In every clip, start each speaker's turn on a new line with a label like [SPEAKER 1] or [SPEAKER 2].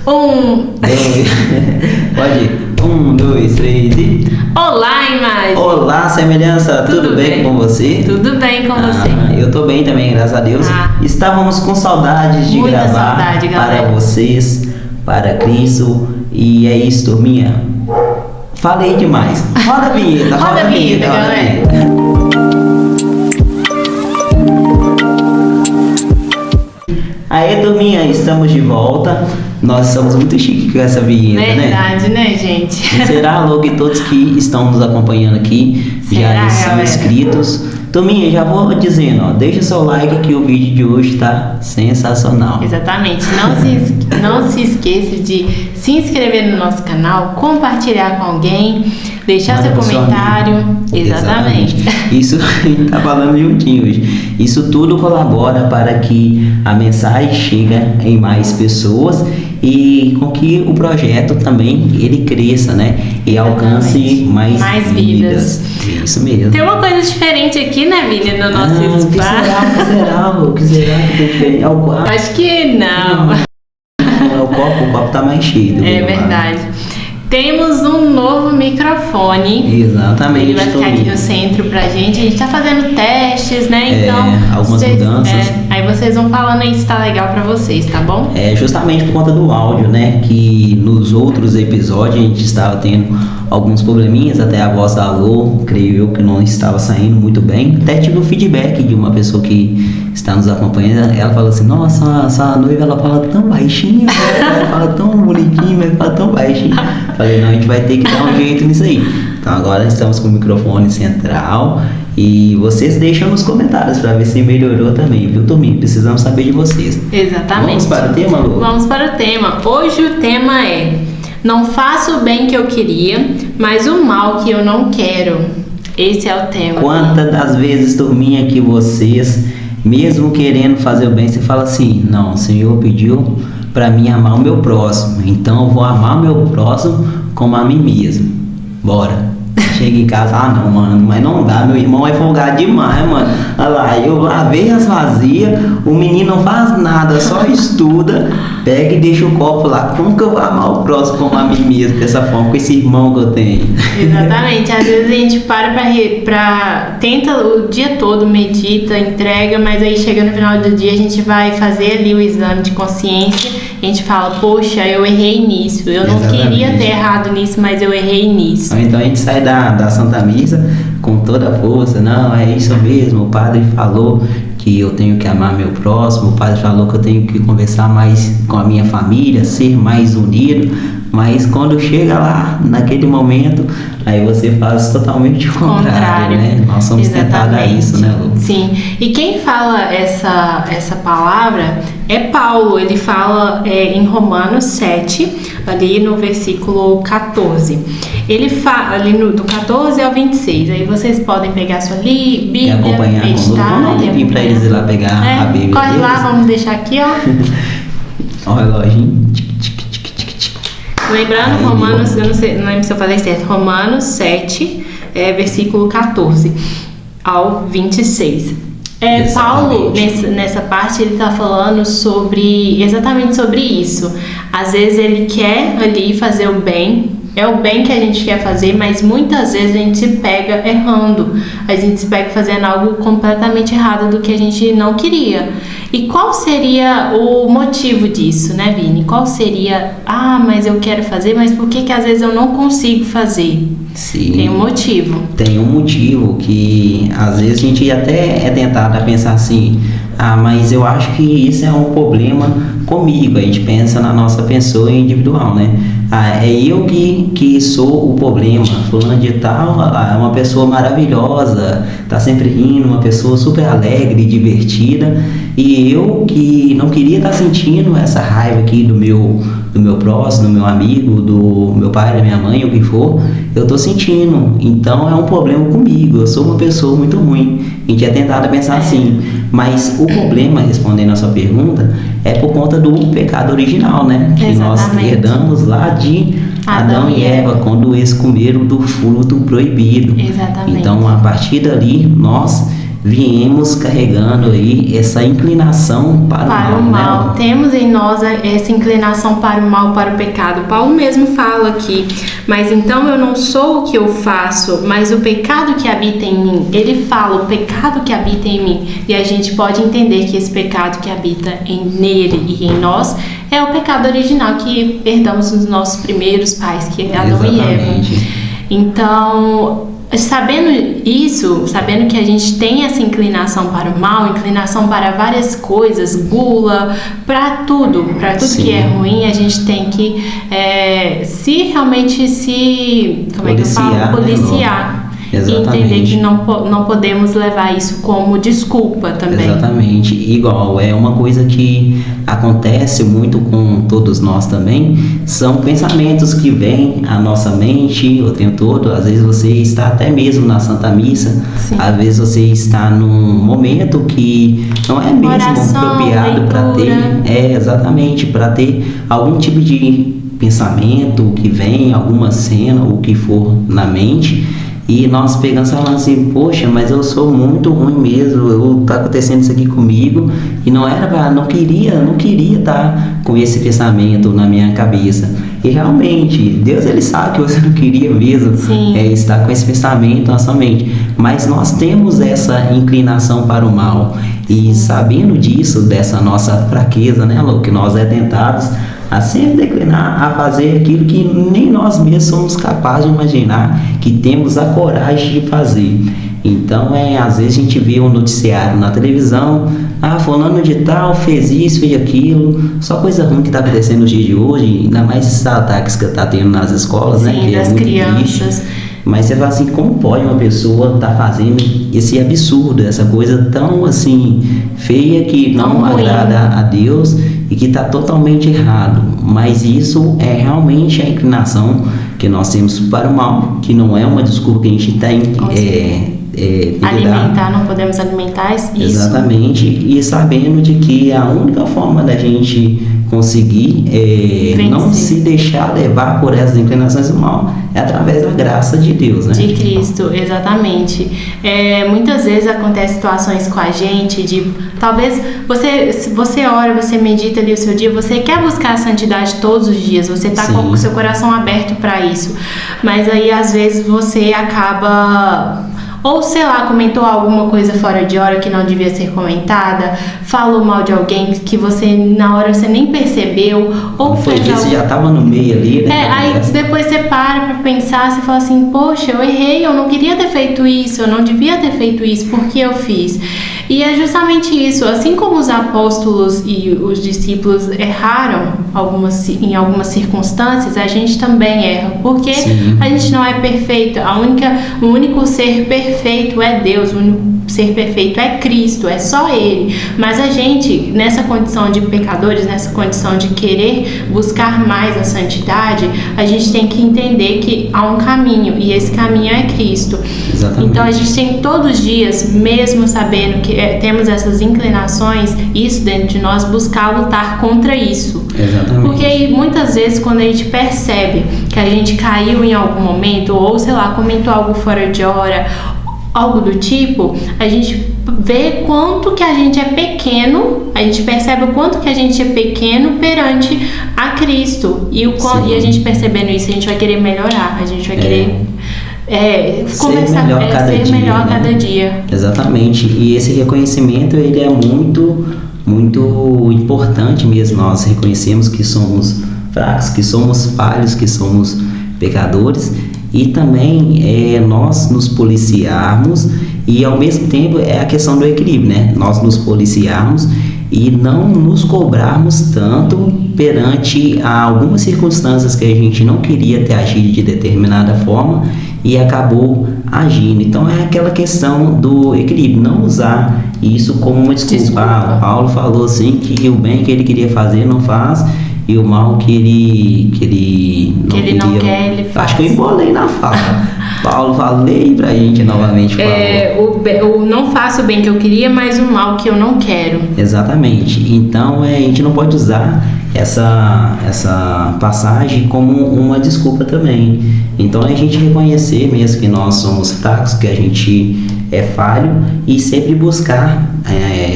[SPEAKER 1] Dois. Pode ir. 1, 2, 3 e...
[SPEAKER 2] Olá, Imagem!
[SPEAKER 1] Olá, semelhança! Tudo bem com você?
[SPEAKER 2] Tudo bem com você.
[SPEAKER 1] Eu tô bem também, graças a Deus. Estávamos com saudades de
[SPEAKER 2] Muita
[SPEAKER 1] gravar
[SPEAKER 2] saudade, galera.
[SPEAKER 1] para vocês, para Cristo. E é isso, turminha. Falei demais. Roda a vinheta,
[SPEAKER 2] Roda a vinheta, galera.
[SPEAKER 1] Aí, turminha, estamos de volta. Nós estamos muito chiques com essa vinheta,
[SPEAKER 2] Verdade, né, gente?
[SPEAKER 1] Será, Lô, que todos que estão nos acompanhando aqui já são
[SPEAKER 2] galera?
[SPEAKER 1] inscritos. Turminha, já vou dizendo, ó, deixa o seu like que o vídeo de hoje tá sensacional.
[SPEAKER 2] Exatamente. Não se esqueça de se inscrever no nosso canal, compartilhar com alguém, deixar seu comentário. Exatamente.
[SPEAKER 1] Isso tá falando juntinho hoje. Isso tudo colabora para que a mensagem chegue em mais pessoas e com que o projeto também ele cresça, né? E alcance mais vidas. Isso mesmo.
[SPEAKER 2] Tem uma coisa diferente aqui, né, Vini, no nosso espaço.
[SPEAKER 1] O que será que tem diferente? É o copo.
[SPEAKER 2] Acho que não.
[SPEAKER 1] O copo tá mais cheio.
[SPEAKER 2] É verdade. Temos um novo microfone.
[SPEAKER 1] Exatamente.
[SPEAKER 2] Ele vai ficar aqui no centro pra gente. A gente tá fazendo testes, né? Então,
[SPEAKER 1] algumas mudanças.
[SPEAKER 2] Aí vocês vão falando aí se tá legal pra vocês, tá bom?
[SPEAKER 1] Justamente por conta do áudio, né? Que nos outros episódios a gente estava tendo alguns probleminhas, até a voz da Lô, creio eu que não estava saindo muito bem. Até tive um feedback de uma pessoa que está nos acompanhando. Ela falou assim: nossa, essa noiva ela fala tão baixinho, né? Ela fala tão bonitinho, mas fala tão baixinho. Falei, não, a gente vai ter que dar um jeito nisso aí. Então agora estamos com o microfone central e vocês deixam nos comentários para ver se melhorou também, viu, turminha? Precisamos saber de vocês.
[SPEAKER 2] Exatamente.
[SPEAKER 1] Vamos para o tema, Lu?
[SPEAKER 2] Vamos para o tema. Hoje o tema é: não faço o bem que eu queria, mas o mal que eu não quero. Esse é o tema.
[SPEAKER 1] Quantas das vezes, turminha, que vocês, mesmo querendo fazer o bem, você fala assim: não, o Senhor pediu para mim amar o meu próximo, então eu vou amar o meu próximo como a mim mesmo. Bora. Chega em casa, não, mano, mas não dá, meu irmão é folgado demais, mano. Olha lá, eu lavei as vazias, o menino não faz nada, só estuda, pega e deixa o copo lá. Como que eu vou amar o próximo como a mim mesmo, dessa forma, com esse irmão que eu tenho?
[SPEAKER 2] Exatamente, às vezes a gente tenta o dia todo, medita, entrega, mas aí chega no final do dia a gente vai fazer ali o exame de consciência, a gente fala, poxa, eu errei nisso, eu não queria ter errado nisso, mas eu errei nisso.
[SPEAKER 1] Então a gente sai da Santa Missa com toda a força, não, é isso mesmo, o padre falou que eu tenho que amar meu próximo, o padre falou que eu tenho que conversar mais com a minha família, ser mais unido, mas quando chega lá, naquele momento, aí você faz totalmente o contrário, né? Nós somos tentados a isso, né, Lu?
[SPEAKER 2] Sim, e quem fala essa palavra é Paulo. Ele fala em Romanos 7, ali no versículo 14. Ele fala ali do 14 ao 26. Aí vocês podem pegar sua Bíblia
[SPEAKER 1] e acompanhar
[SPEAKER 2] meditar,
[SPEAKER 1] e vir para eles ir lá pegar a Bíblia.
[SPEAKER 2] Corre
[SPEAKER 1] deles.
[SPEAKER 2] lá, vamos deixar aqui, ó.
[SPEAKER 1] Ó o reloginho.
[SPEAKER 2] Lembrando, Romanos, eu não lembro se eu falei certo, Romanos 7, versículo 14 ao 26. Paulo, nessa parte, ele está falando exatamente sobre isso. Às vezes ele quer ali fazer o bem, é o bem que a gente quer fazer, mas muitas vezes a gente se pega errando, a gente se pega fazendo algo completamente errado do que a gente não queria. E qual seria o motivo disso, né, Vini? Qual seria, mas eu quero fazer, mas por que às vezes eu não consigo fazer?
[SPEAKER 1] Sim,
[SPEAKER 2] tem um motivo.
[SPEAKER 1] Tem um motivo que às vezes a gente até é tentado a pensar assim, mas eu acho que isso é um problema comigo. A gente pensa na nossa pessoa individual, né? É eu que sou o problema. Fulano de tal é uma pessoa maravilhosa, tá sempre rindo, uma pessoa super alegre, divertida, e eu que não queria estar sentindo essa raiva aqui do meu próximo, do meu amigo, do meu pai, da minha mãe, o que for, eu tô sentindo. Então é um problema comigo, eu sou uma pessoa muito ruim. A gente é tentado a pensar assim, mas o problema, respondendo a sua pergunta, é por conta do pecado original, né? Que nós herdamos lá de Adão e Eva, quando eles comeram do fruto proibido.
[SPEAKER 2] Exatamente.
[SPEAKER 1] Então, a partir dali, nós viemos carregando aí essa inclinação para
[SPEAKER 2] o mal.
[SPEAKER 1] Né?
[SPEAKER 2] Temos em nós essa inclinação para o mal, para o pecado. Paulo mesmo fala aqui, mas então eu não sou o que eu faço, mas o pecado que habita em mim. Ele fala o pecado que habita em mim, e a gente pode entender que esse pecado que habita nele e em nós é o pecado original que herdamos dos nossos primeiros pais, que é Adão e Eva. Então, sabendo isso, sabendo que a gente tem essa inclinação para o mal, inclinação para várias coisas, gula, para tudo que é ruim, a gente tem que se realmente policiar. Exatamente. E entender que não podemos levar isso como desculpa também.
[SPEAKER 1] Exatamente. Igual, é uma coisa que acontece muito com todos nós também, são pensamentos que vêm à nossa mente o tempo todo. Às vezes você está até mesmo na Santa Missa, sim, às vezes você está num momento que não é mesmo apropriado para ter, exatamente, para ter algum tipo de pensamento que vem, alguma cena, o que for na mente. E nós pegamos e falando assim, poxa, mas eu sou muito ruim mesmo, tá acontecendo isso aqui comigo, e não queria estar com esse pensamento na minha cabeça. E realmente, Deus, ele sabe que você não queria mesmo estar com esse pensamento na sua mente, mas nós temos essa inclinação para o mal, e sabendo disso, dessa nossa fraqueza, né, Lu, que nós tentados a sempre declinar a fazer aquilo que nem nós mesmos somos capazes de imaginar, que temos a coragem de fazer. Então, às vezes a gente vê um noticiário na televisão, fulano de tal fez isso, fez aquilo, só coisa ruim que está acontecendo nos dias de hoje, ainda mais esses ataques que está tendo nas escolas, né? Que
[SPEAKER 2] das crianças.
[SPEAKER 1] Triste. Mas você fala assim, como pode uma pessoa estar fazendo esse absurdo, essa coisa tão assim feia que não agrada a Deus e que está totalmente errado? Mas isso é realmente a inclinação que nós temos para o mal, que não é uma desculpa que a gente tem
[SPEAKER 2] alimentar, não podemos alimentar isso.
[SPEAKER 1] Exatamente, e sabendo de que a única forma da gente conseguir não se deixar levar por essas inclinações do mal é através da graça de Deus, né?
[SPEAKER 2] De Cristo, exatamente. Muitas vezes acontecem situações com a gente de, talvez você ora, você medita ali o seu dia, você quer buscar a santidade todos os dias, você está com o seu coração aberto para isso, mas aí às vezes você acaba, ou sei lá, comentou alguma coisa fora de hora que não devia ser comentada, falou mal de alguém que você na hora você nem percebeu, ou
[SPEAKER 1] você já estava no meio ali, né?
[SPEAKER 2] Aí depois você para pensar, você fala assim, poxa, eu errei, eu não queria ter feito isso, eu não devia ter feito isso, por que eu fiz? E é justamente isso, assim como os apóstolos e os discípulos erraram em algumas circunstâncias, a gente também erra, porque a gente não é perfeito, o único ser perfeito é Deus, o único ser perfeito é Cristo, é só Ele. Mas a gente, nessa condição de pecadores, nessa condição de querer buscar mais a santidade, a gente tem que entender que há um caminho, e esse caminho é Cristo.
[SPEAKER 1] Exatamente.
[SPEAKER 2] Então a gente tem todos os dias, mesmo sabendo que temos essas inclinações, isso dentro de nós, buscar lutar contra isso.
[SPEAKER 1] Exatamente.
[SPEAKER 2] Porque muitas vezes quando a gente percebe que a gente caiu em algum momento, ou sei lá, comentou algo fora de hora, algo do tipo, a gente vê quanto que a gente é pequeno, a gente percebe o quanto que a gente é pequeno perante a Cristo, e a gente percebendo isso, a gente vai querer melhorar, a gente vai querer
[SPEAKER 1] ser melhor a cada dia. Exatamente, e esse reconhecimento, ele é muito, muito importante mesmo. Nós reconhecemos que somos fracos, que somos falhos, que somos pecadores, e também nós nos policiarmos, e ao mesmo tempo é a questão do equilíbrio, né? Nós nos policiarmos e não nos cobrarmos tanto perante algumas circunstâncias que a gente não queria ter agido de determinada forma e acabou agindo. Então é aquela questão do equilíbrio, não usar isso como uma desculpa. Paulo falou assim que o bem que ele queria fazer não faz, e o mal que ele não
[SPEAKER 2] quer, ele faz.
[SPEAKER 1] Acho que eu embolei na fala. Paulo, falei pra gente novamente.
[SPEAKER 2] O não faço o bem que eu queria, mas o mal que eu não quero.
[SPEAKER 1] Exatamente. Então a gente não pode usar essa passagem como uma desculpa também. Então a gente reconhecer mesmo que nós somos fracos, que a gente é falho, e sempre buscar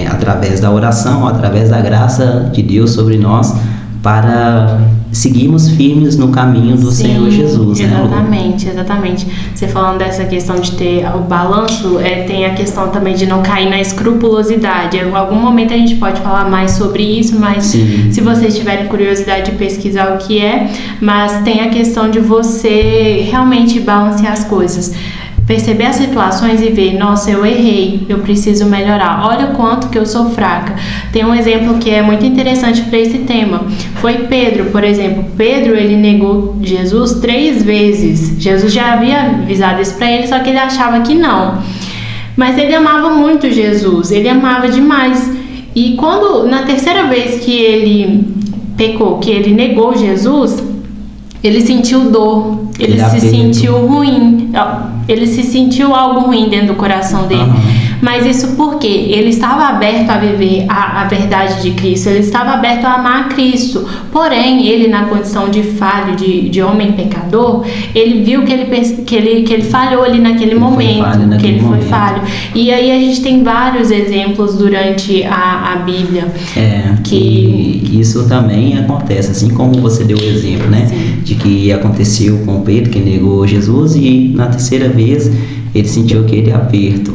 [SPEAKER 1] através da oração, através da graça de Deus sobre nós, para seguirmos firmes no caminho do Senhor Jesus.
[SPEAKER 2] Exatamente, né? Exatamente. Você falando dessa questão de ter o balanço, tem a questão também de não cair na escrupulosidade. Em algum momento a gente pode falar mais sobre isso, mas se vocês tiverem curiosidade de pesquisar o que é, mas tem a questão de você realmente balancear as coisas. Perceber as situações e ver, nossa, eu errei, eu preciso melhorar, olha o quanto que eu sou fraca. Tem um exemplo que é muito interessante para esse tema, foi Pedro, por exemplo. Pedro, ele negou Jesus 3 vezes, Jesus já havia avisado isso para ele, só que ele achava que não, mas ele amava muito Jesus, ele amava demais, e quando, na terceira vez que ele pecou, que ele negou Jesus, ele sentiu dor, ele se sentiu ruim, ele se sentiu algo ruim dentro do coração dele. Mas isso porque ele estava aberto a viver a verdade de Cristo, ele estava aberto a amar a Cristo. Porém, ele, na condição de falho, de homem pecador, ele viu que ele falhou ali naquele momento, que ele foi falho. E aí a gente tem vários exemplos durante a Bíblia.
[SPEAKER 1] Que isso também acontece, assim como você deu o exemplo, né? De que aconteceu com Pedro, que negou Jesus, e na terceira vez ele sentiu aquele aperto.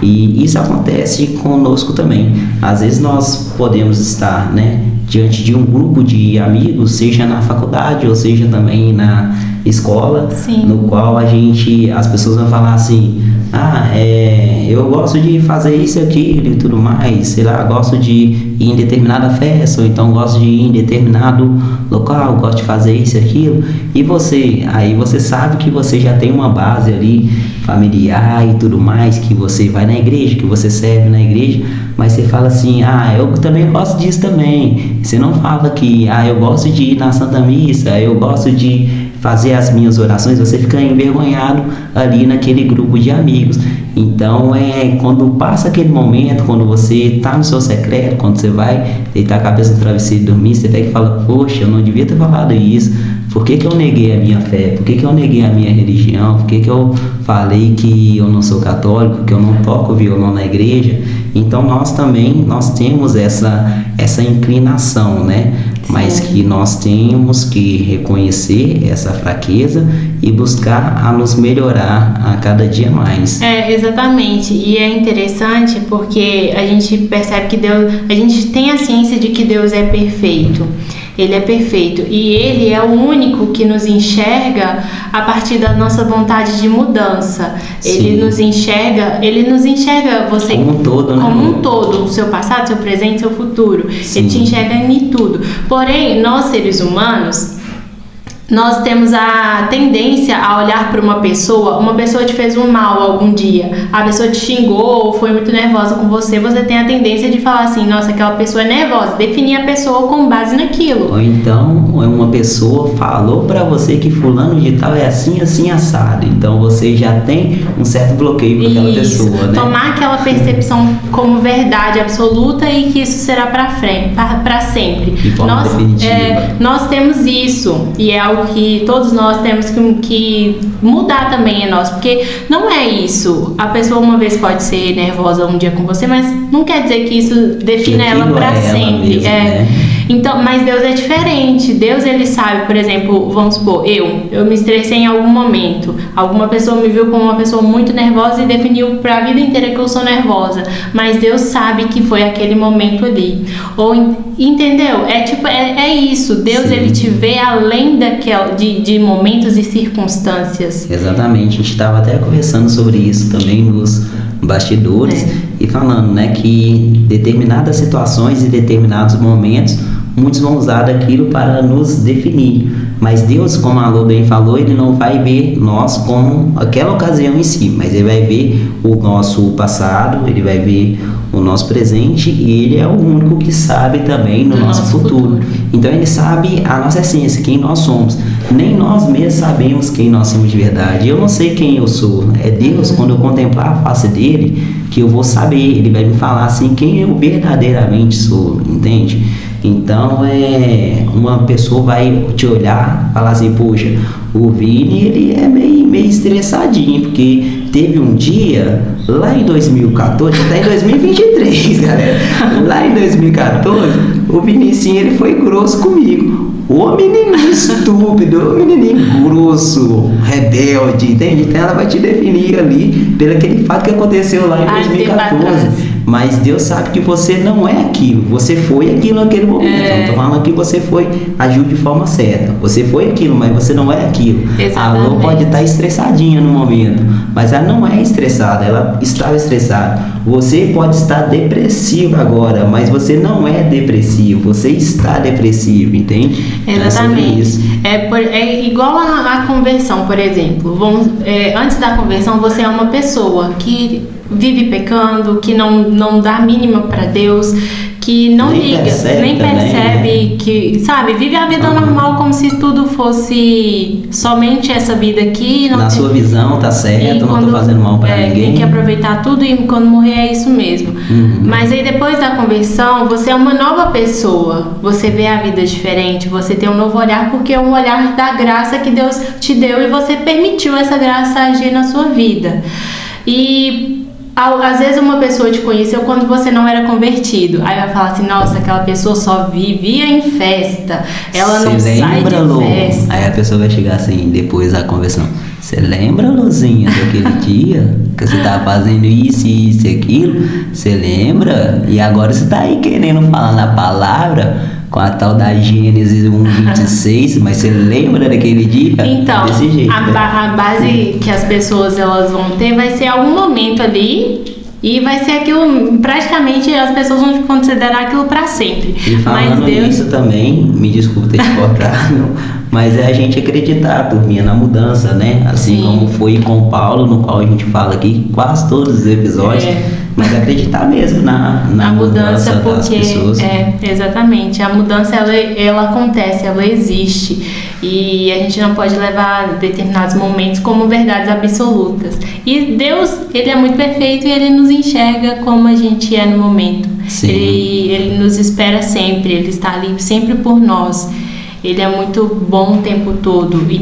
[SPEAKER 1] E isso acontece conosco também. Às vezes nós podemos estar, né, diante de um grupo de amigos, seja na faculdade ou seja também na escola, no qual as pessoas vão falar assim: eu gosto de fazer isso e aquilo e tudo mais, sei lá, gosto de ir em determinada festa, ou então gosto de ir em determinado local, gosto de fazer isso e aquilo. E aí você sabe que você já tem uma base ali familiar e tudo mais, que você vai na igreja, que você serve na igreja, mas você fala assim: eu também gosto disso também. Você não fala que eu gosto de ir na Santa Missa, eu gosto de fazer as minhas orações. Você fica envergonhado ali naquele grupo de amigos. Então quando passa aquele momento, quando você está no seu secreto, quando você vai deitar a cabeça no travesseiro e dormir, você pega e fala: poxa, eu não devia ter falado isso. Por que eu neguei a minha fé? Por que eu neguei a minha religião? Por que eu falei que eu não sou católico, que eu não toco violão na igreja? Então nós temos essa inclinação, né? Mas que nós temos que reconhecer essa fraqueza e buscar a nos melhorar a cada dia mais.
[SPEAKER 2] Exatamente. E é interessante porque a gente percebe que a gente tem a ciência de que Deus é perfeito. Ele é perfeito e Ele é o único que nos enxerga a partir da nossa vontade de mudança. Ele nos enxerga você
[SPEAKER 1] como um todo, né?
[SPEAKER 2] Como um todo, o seu passado, seu presente, seu futuro. Ele te enxerga em tudo. Porém, nós seres humanos, nós temos a tendência a olhar para uma pessoa te fez um mal algum dia, a pessoa te xingou ou foi muito nervosa com você, você tem a tendência de falar assim: nossa, aquela pessoa é nervosa, definir a pessoa com base naquilo.
[SPEAKER 1] Ou então uma pessoa falou para você que fulano de tal é assim, assim, assado, então você já tem um certo bloqueio para aquela pessoa, né?
[SPEAKER 2] Tomar aquela percepção como verdade absoluta e que isso será para sempre.
[SPEAKER 1] De forma definitiva.
[SPEAKER 2] Nós temos isso e é algo que todos nós temos que mudar também em nós, porque não é isso. A pessoa uma vez pode ser nervosa um dia com você, mas não quer dizer que isso defina ela para sempre.
[SPEAKER 1] Mesmo, né?
[SPEAKER 2] Então, mas Deus é diferente. Deus, ele sabe, por exemplo, vamos supor, eu me estressei em algum momento, alguma pessoa me viu como uma pessoa muito nervosa e definiu para a vida inteira que eu sou nervosa, mas Deus sabe que foi aquele momento ali. Ou entendeu? É isso. Deus, ele te vê além de momentos e circunstâncias.
[SPEAKER 1] Exatamente. A gente estava até conversando sobre isso também nos bastidores e falando, né, que determinadas situações e determinados momentos muitos vão usar daquilo para nos definir. Mas Deus, como a Lô bem falou, Ele não vai ver nós como aquela ocasião em si, mas Ele vai ver o nosso passado, Ele vai ver o nosso presente, e Ele é o único que sabe também no nosso futuro. Então Ele sabe a nossa essência, quem nós somos. Nem nós mesmos sabemos quem nós somos de verdade. Eu não sei quem eu sou. É Deus, quando eu contemplar a face dele, que eu vou saber. Ele vai me falar assim quem eu verdadeiramente sou, entende? Então uma pessoa vai te olhar e falar assim: poxa, o Vini, ele é meio estressadinho, porque teve um dia lá em 2014, está em 2023, galera. Lá em 2014, o Vinicinho, ele foi grosso comigo. O menininho estúpido, o menininho grosso, rebelde, entende? Então ela vai te definir ali pelo aquele fato que aconteceu lá em 2014. Mas Deus sabe que você não é aquilo, você foi aquilo naquele momento. Não estou falando que você agiu de forma certa. Você foi aquilo, mas você não é aquilo.
[SPEAKER 2] Exatamente.
[SPEAKER 1] A Lô pode estar estressadinha no momento, mas ela não é estressada, ela estava estressada. Você pode estar depressivo agora, mas você não é depressivo, você está depressivo, entende?
[SPEAKER 2] Exatamente. É igual a conversão, por exemplo. Antes da conversão, você é uma pessoa que vive pecando, que não dá a mínima para Deus, que não
[SPEAKER 1] nem
[SPEAKER 2] liga, nem percebe, que, sabe, vive a vida normal como se tudo fosse somente essa vida aqui.
[SPEAKER 1] Na sua visão, tá certo, não tô fazendo mal para ninguém.
[SPEAKER 2] Tem que aproveitar tudo e quando morrer é isso mesmo. Mas aí depois da conversão, você é uma nova pessoa, você vê a vida diferente, você tem um novo olhar, porque é um olhar da graça que Deus te deu e você permitiu essa graça agir na sua vida. E às vezes uma pessoa te conheceu quando você não era convertido. Aí vai falar assim: nossa, aquela pessoa só vivia em festa, ela não sai de festa.
[SPEAKER 1] Aí a pessoa vai chegar assim, depois da conversão: você lembra, Luzinha, daquele dia que você tava fazendo isso, isso e aquilo? Você lembra? E agora você tá aí querendo falar na palavra com a tal da Gênesis 1:26, mas você lembra daquele dia?
[SPEAKER 2] Então,
[SPEAKER 1] desse jeito,
[SPEAKER 2] a base que as pessoas elas vão ter vai ser algum momento ali, e vai ser aquilo, praticamente as pessoas vão considerar aquilo para sempre.
[SPEAKER 1] E falando nisso também, me desculpa ter te cortado, mas é a gente acreditar, turminha, na mudança, né? Assim como foi com o Paulo, no qual a gente fala aqui quase todos os episódios, mas acreditar mesmo na mudança das pessoas.
[SPEAKER 2] Exatamente. A mudança, ela acontece, ela existe. E a gente não pode levar determinados momentos como verdades absolutas. E Deus, Ele é muito perfeito e Ele nos enxerga como a gente é no momento. Ele nos espera sempre, Ele está ali sempre por nós. Ele é muito bom o tempo todo e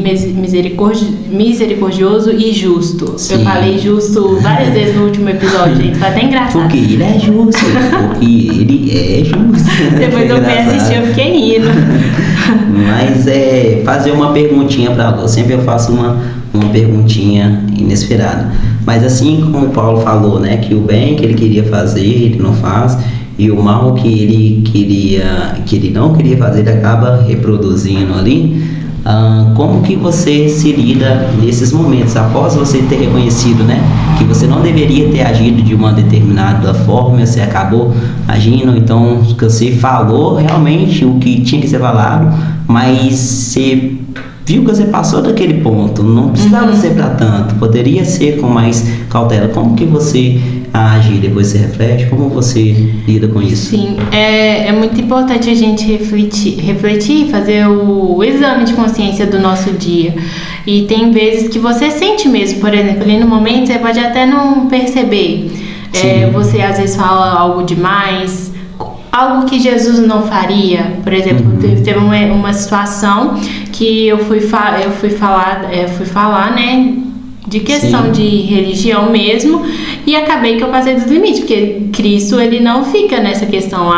[SPEAKER 2] misericordioso e justo.
[SPEAKER 1] Sim.
[SPEAKER 2] Eu falei justo várias vezes no último episódio, gente, foi até engraçado.
[SPEAKER 1] Porque ele é justo, porque ele é justo.
[SPEAKER 2] Depois eu fui assistir, eu fiquei rindo.
[SPEAKER 1] Mas fazer uma perguntinha para você. Sempre eu faço uma perguntinha inesperada. Mas assim como o Paulo falou, né, que o bem que ele queria fazer, ele não faz, e o mal que ele não queria fazer, ele acaba reproduzindo ali. Como que você se lida nesses momentos, após você ter reconhecido, né, que você não deveria ter agido de uma determinada forma, você acabou agindo, então que você falou realmente o que tinha que ser falado, mas você viu que você passou daquele ponto, não precisava ser para tanto, poderia ser com mais cautela. Como que você age, depois você reflete, como você lida com isso?
[SPEAKER 2] Sim, é muito importante a gente refletir, fazer o exame de consciência do nosso dia. E tem vezes que você sente mesmo, por exemplo, ali no momento você pode até não perceber. Você às vezes fala algo demais, algo que Jesus não faria. Por exemplo, teve uma situação que eu fui falar, né, de questão de religião mesmo, e acabei que eu passei dos limites, porque Cristo, ele não fica nessa questão,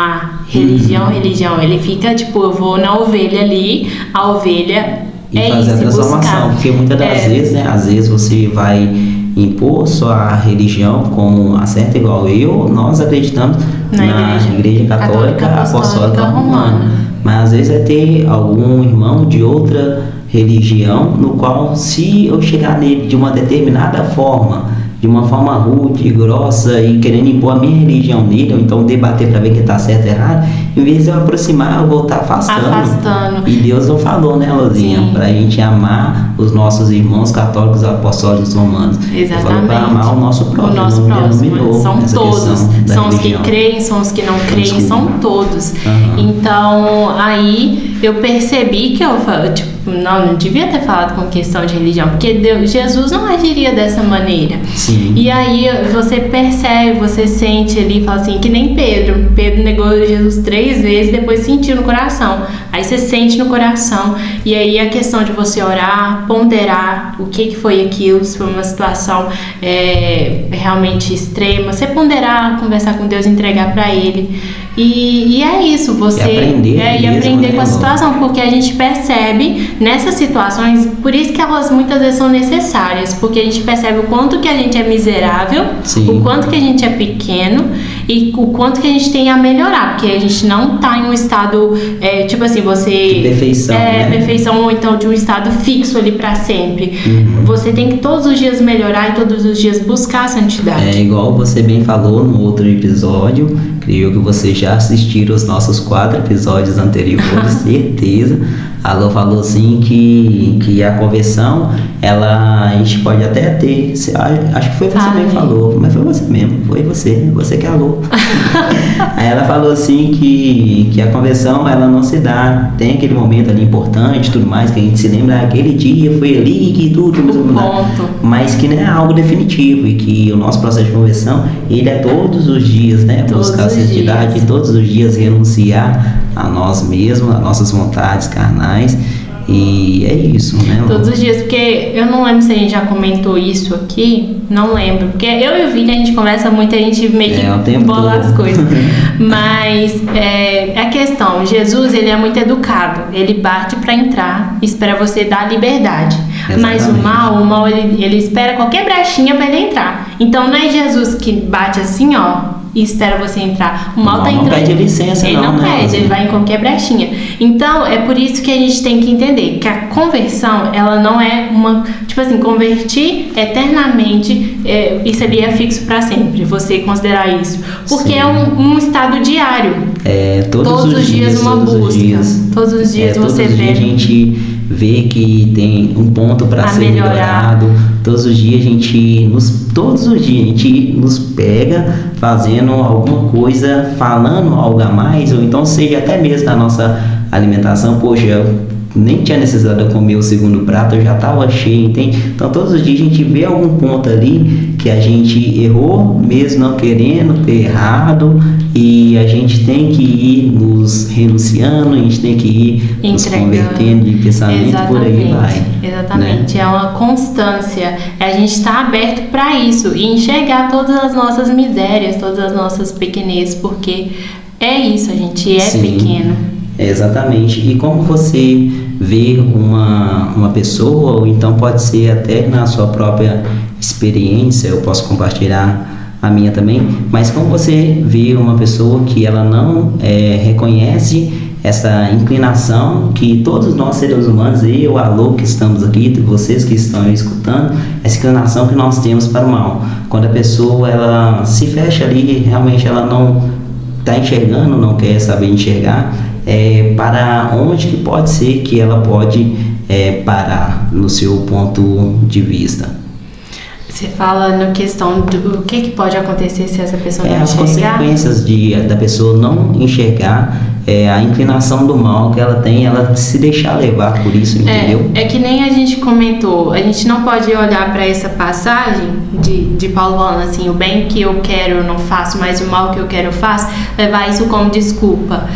[SPEAKER 2] religião, ele fica tipo, eu vou na ovelha ali, a ovelha
[SPEAKER 1] e fazer a transformação, porque muitas das vezes, né, às vezes você vai impor sua religião como a certa, igual nós acreditamos na igreja católica apostólica romana, mas às vezes é ter algum irmão de outra religião, no qual, se eu chegar nele de uma determinada forma, de uma forma rude, grossa e querendo impor a minha religião nele, ou então debater para ver que está certo ou errado, em vez de eu aproximar, eu vou estar afastando. E Deus não falou, né, Lozinha? Para a gente amar os nossos irmãos católicos apostólicos romanos.
[SPEAKER 2] Exatamente. Ele falou
[SPEAKER 1] para amar o nosso próximo.
[SPEAKER 2] O nosso próximo. São todos. São os que creem, são os que não creem, são todos. Então, aí eu percebi que eu não devia ter falado com questão de religião, porque Jesus não agiria dessa maneira.
[SPEAKER 1] Sim.
[SPEAKER 2] E aí você percebe, você sente ali, fala assim, que nem Pedro negou Jesus 3 vezes, depois sentiu no coração. Aí você sente no coração, e aí a questão de você orar, ponderar o que foi aquilo, se foi uma situação realmente extrema, você ponderar, conversar com Deus, entregar para Ele. E é isso, você aprender com a situação, porque a gente percebe nessas situações, por isso que elas muitas vezes são necessárias, porque a gente percebe o quanto que a gente é miserável, o quanto que a gente é pequeno e o quanto que a gente tem a melhorar, porque a gente não tá em um estado, tipo assim, você...
[SPEAKER 1] de perfeição, né?
[SPEAKER 2] Perfeição, ou então de um estado fixo ali para sempre. Você tem que todos os dias melhorar e todos os dias buscar a santidade.
[SPEAKER 1] É igual você bem falou no outro episódio, creio que você já assistiram os nossos 4 episódios anteriores, certeza. A Lô falou assim que a conversão, a gente pode até ter, acho que foi você mesmo que falou, mas foi você mesmo, foi você que é a Lô. Aí ela falou assim que a conversão, ela não se dá, tem aquele momento ali importante, tudo mais, que a gente se lembra, aquele dia foi ali que tudo mudar, mas que não é algo definitivo, e que o nosso processo de conversão, ele é todos os dias, né? Buscar a santidade, e todos os dias renunciar a nós mesmos, a nossas vontades carnais, e é isso, né?
[SPEAKER 2] Todos os dias, porque eu não lembro se a gente já comentou isso aqui, não lembro, porque eu e o Vini, a gente conversa muito, a gente meio que bola as coisas, mas a questão, Jesus, ele é muito educado, ele bate para entrar, espera você dar liberdade. Exatamente. Mas o mal ele espera qualquer brechinha para ele entrar. Então não é Jesus que bate assim, ó, e espera você entrar. O mal tá entrando.
[SPEAKER 1] Não pede licença,
[SPEAKER 2] ele não pede, ele vai em qualquer brechinha. Então é por isso que a gente tem que entender que a conversão, ela não é uma, tipo assim, convertir eternamente, isso ali é fixo para sempre, você considerar isso, porque é um estado diário.
[SPEAKER 1] Todos os dias uma busca.
[SPEAKER 2] Todos os dias você vê.
[SPEAKER 1] A gente vê que tem um ponto para ser melhorado. Todos os dias a gente nos pega fazendo alguma coisa, falando algo a mais, ou então seja até mesmo na nossa alimentação. Poxa, eu nem tinha necessidade de eu comer o segundo prato, eu já estava cheio, entende? Então todos os dias a gente vê algum ponto ali que a gente errou, mesmo não querendo ter errado, e a gente tem que ir nos renunciando, a gente tem que ir nos convertendo de pensamento. Exatamente. Por aí vai.
[SPEAKER 2] Exatamente, né? É uma constância, a gente está aberto para isso e enxergar todas as nossas misérias, todas as nossas pequenezes, porque é isso, a gente é pequeno.
[SPEAKER 1] Exatamente. E como você vê uma pessoa, ou então pode ser até na sua própria experiência, eu posso compartilhar a minha também, mas como você vê uma pessoa que ela não reconhece essa inclinação que todos nós seres humanos, eu, a Lô, que estamos aqui, vocês que estão escutando, essa inclinação que nós temos para o mal. Quando a pessoa ela se fecha ali, realmente ela não está enxergando, não quer saber enxergar, para onde que pode ser que ela pode parar no seu ponto de vista.
[SPEAKER 2] Você fala na questão do que pode acontecer se essa pessoa não
[SPEAKER 1] as
[SPEAKER 2] enxergar?
[SPEAKER 1] Consequências da pessoa não enxergar, a inclinação do mal que ela tem, ela se deixar levar por isso, entendeu?
[SPEAKER 2] É que nem a gente comentou, a gente não pode olhar para essa passagem de Paulo falando assim, o bem que eu quero eu não faço, mas o mal que eu quero eu faço, levar isso como desculpa.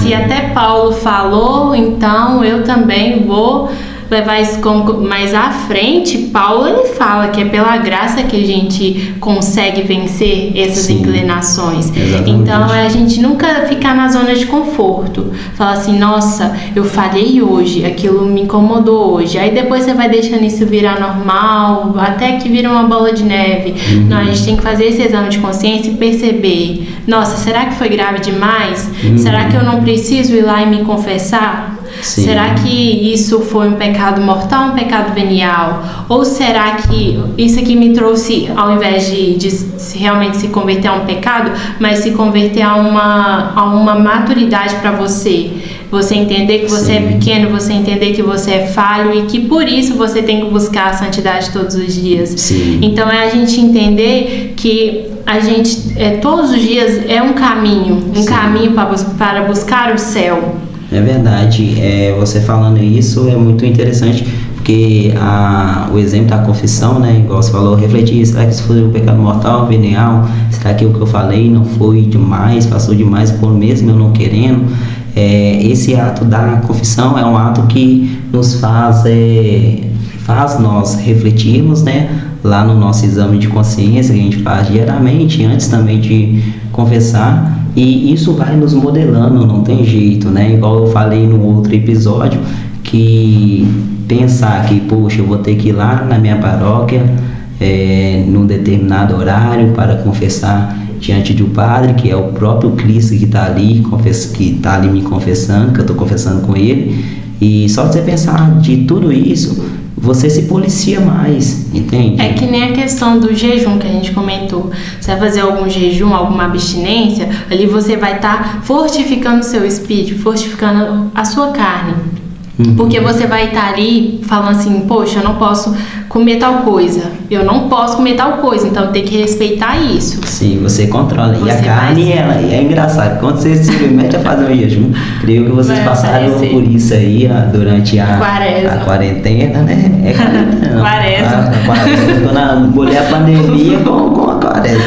[SPEAKER 2] Se até Paulo falou, então eu também vou levar isso como... Mas à frente, Paulo ele fala que é pela graça que a gente consegue vencer essas inclinações.
[SPEAKER 1] Exatamente.
[SPEAKER 2] Então a gente nunca ficar na zona de conforto, falar assim, nossa, eu falhei hoje, aquilo me incomodou hoje, aí depois você vai deixando isso virar normal, até que vira uma bola de neve. Não, a gente tem que fazer esse exame de consciência e perceber, nossa, será que foi grave demais? Será que eu não preciso ir lá e me confessar?
[SPEAKER 1] Sim.
[SPEAKER 2] Será que isso foi um pecado mortal, um pecado venial? Ou será que isso aqui me trouxe, ao invés de realmente se converter a um pecado, mas se converter a uma maturidade para você? Você entender que você é pequeno, você entender que você é falho e que por isso você tem que buscar a santidade todos os dias.
[SPEAKER 1] Sim.
[SPEAKER 2] Então é a gente entender que a gente todos os dias é um caminho, caminho para buscar o céu.
[SPEAKER 1] É verdade, você falando isso é muito interessante, porque o exemplo da confissão, né, igual você falou, refletir, será que isso foi um pecado mortal, venial? Será que o que eu falei não foi demais, passou demais por mesmo eu não querendo? Esse ato da confissão é um ato que nos faz nós refletirmos, né, lá no nosso exame de consciência que a gente faz diariamente, antes também de confessar, e isso vai nos modelando, não tem jeito, né, igual eu falei no outro episódio, que pensar que, poxa, eu vou ter que ir lá na minha paróquia num determinado horário para confessar diante de um padre, que é o próprio Cristo que está ali, me confessando, que eu estou confessando com ele, e só de você pensar de tudo isso, você se policia mais, entende? É
[SPEAKER 2] que nem a questão do jejum que a gente comentou. Você vai fazer algum jejum, alguma abstinência, ali você vai estar fortificando o seu espírito, fortificando a sua carne. Porque você vai estar ali falando assim, poxa, eu não posso comer tal coisa, então tem que respeitar isso.
[SPEAKER 1] Sim, você controla. E a carne, é engraçado, quando você se mete a fazer o jejum, creio que vocês passaram por isso aí durante a quarentena, né? Quaresma. Quando a mulher pandemia com a quaresma.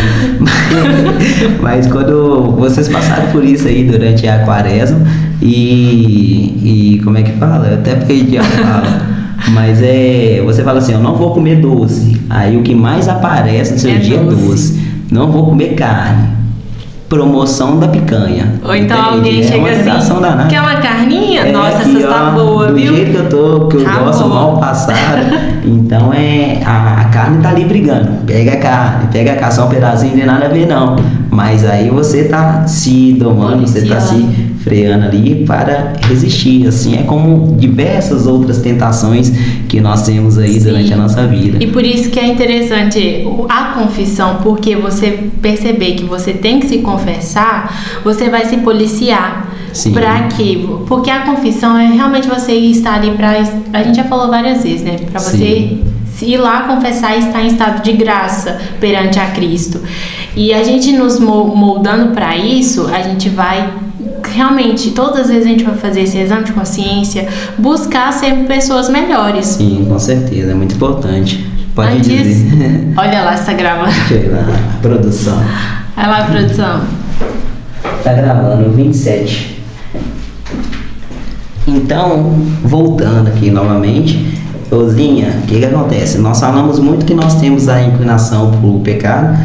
[SPEAKER 1] Mas quando vocês passaram por isso aí durante a quaresma, e como é que fala? Eu até perdi a fala. Mas você fala assim, eu não vou comer doce. Aí o que mais aparece no seu dia é doce. Não vou comer carne. Promoção da picanha.
[SPEAKER 2] Ou então alguém chega assim, quer uma carninha? Nossa, essa tá boa,
[SPEAKER 1] do
[SPEAKER 2] viu?
[SPEAKER 1] Do jeito que eu gosto, mal passado. Então a carne tá ali brigando. Pega a carne, só um pedacinho, não tem nada a ver não. Mas aí você tá se domando, você tá se freando ali para resistir. Assim é como diversas outras tentações que nós temos aí durante a nossa vida.
[SPEAKER 2] E por isso que é interessante a confissão, porque você perceber que você tem que se confessar, você vai se policiar. Para quê? Porque a confissão é realmente você estar ali para... A gente já falou várias vezes, né? Para você ir lá confessar e estar em estado de graça perante a Cristo. E a gente nos moldando para isso, a gente vai... Realmente, todas as vezes a gente vai fazer esse exame de consciência, buscar ser pessoas melhores.
[SPEAKER 1] Sim, com certeza, é muito importante. Pode dizer.
[SPEAKER 2] Olha lá se tá gravando.
[SPEAKER 1] Deixa eu ir lá, produção.
[SPEAKER 2] Olha lá, produção.
[SPEAKER 1] Tá gravando, 27. Então, voltando aqui novamente, Rosinha, o que acontece? Nós falamos muito que nós temos a inclinação pro pecado,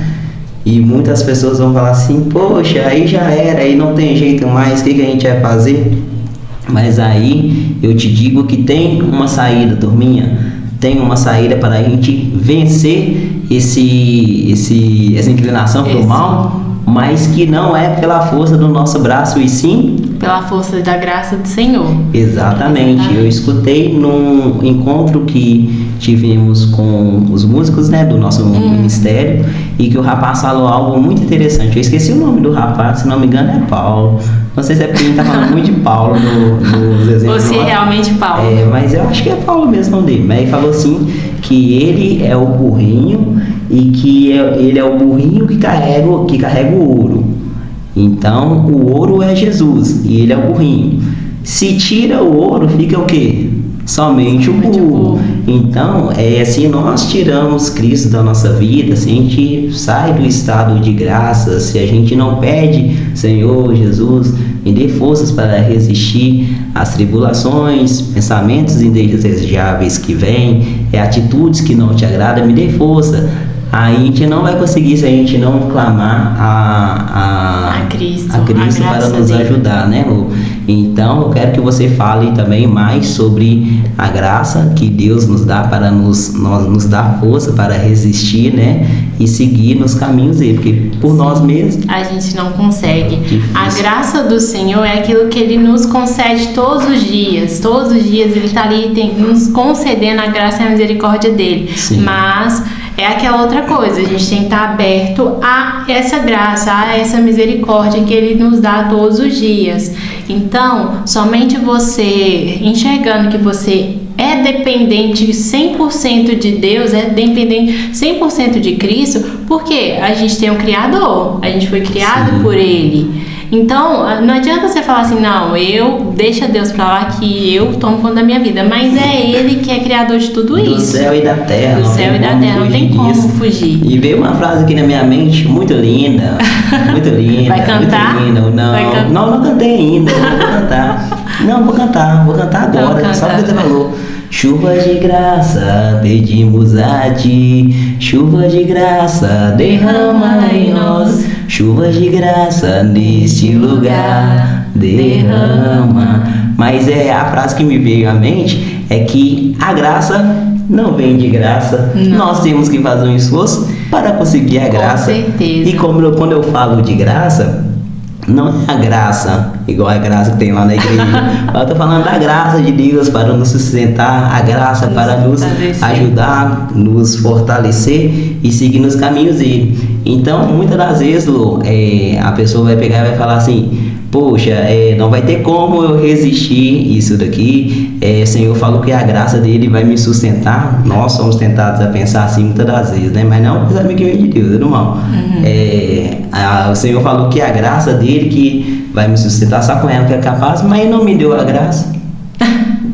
[SPEAKER 1] e muitas pessoas vão falar assim, poxa, aí já era, aí não tem jeito mais, o que a gente vai fazer? Mas aí eu te digo que tem uma saída, turminha, tem uma saída para a gente vencer essa inclinação para o mal, mas que não é pela força do nosso braço, e sim
[SPEAKER 2] pela força da graça do Senhor.
[SPEAKER 1] Exatamente. Eu escutei num encontro que tivemos com os músicos, né, do nosso ministério, e que o rapaz falou algo muito interessante. Eu esqueci o nome do rapaz, se não me engano é Paulo. Não sei se é porque a gente tá falando muito de Paulo nos exemplos.
[SPEAKER 2] Você realmente Paulo.
[SPEAKER 1] Mas eu acho que é Paulo mesmo o nome dele. Mas ele falou assim que ele é o burrinho e que ele é o burrinho que carrega o ouro. Então o ouro é Jesus e ele é o burrinho. Se tira o ouro, fica o quê? Somente o burro. Então, assim, nós tiramos Cristo da nossa vida, se a gente sai do estado de graça, se a gente não pede, Senhor Jesus, me dê forças para resistir às tribulações, pensamentos indesejáveis que vêm, atitudes que não te agradam, me dê força. Aí a gente não vai conseguir se a gente não clamar a Cristo para nos ajudar, né, Lu? Então eu quero que você fale também mais sobre a graça que Deus nos dá para nos dar força para resistir, né, e seguir nos caminhos dele, porque por nós mesmos
[SPEAKER 2] a gente não consegue.
[SPEAKER 1] Difícil.
[SPEAKER 2] A graça do Senhor é aquilo que Ele nos concede todos os dias. Todos os dias Ele está ali nos concedendo a graça e a misericórdia dele.
[SPEAKER 1] Sim.
[SPEAKER 2] Mas é aquela outra coisa, a gente tem que estar aberto a essa graça, a essa misericórdia que Ele nos dá todos os dias. Então, somente você enxergando que você é dependente 100% de Deus, é dependente 100% de Cristo, porque a gente tem um Criador, a gente foi criado
[SPEAKER 1] Sim.
[SPEAKER 2] por Ele. Então, não adianta você falar assim, não, deixa Deus pra lá que eu tomo conta da minha vida, mas é Ele que é criador de tudo isso.
[SPEAKER 1] Do céu e da terra.
[SPEAKER 2] Do céu e da terra, não tem como fugir.
[SPEAKER 1] E veio uma frase aqui na minha mente, muito linda, muito linda.
[SPEAKER 2] Vai cantar?
[SPEAKER 1] Muito linda. Não cantei ainda, vou cantar. Não, vou cantar agora,
[SPEAKER 2] Então,
[SPEAKER 1] só porque você falou. Chuva de graça, pedimos a ti, chuva de graça, derrama em nós, chuva de graça neste lugar, derrama. Mas a frase que me veio à mente é que a graça não vem de graça,
[SPEAKER 2] não.
[SPEAKER 1] Nós temos que fazer um esforço para conseguir a graça.
[SPEAKER 2] Com certeza.
[SPEAKER 1] E quando eu falo de graça, não é a graça, igual a graça que tem lá na igreja. Eu estou falando da graça de Deus para nos sustentar, a graça para nos ajudar, nos fortalecer e seguir nos caminhos dele. Então, muitas das vezes, Lu, a pessoa vai pegar e vai falar assim, poxa, não vai ter como eu resistir isso daqui. Senhor falou que a graça dele vai me sustentar. Nós somos tentados a pensar assim muitas das vezes, né? Mas não pensamento que vem de Deus, irmão. O Senhor falou que a graça dele que vai me sustentar, só com ela que é capaz, mas ele não me deu a graça.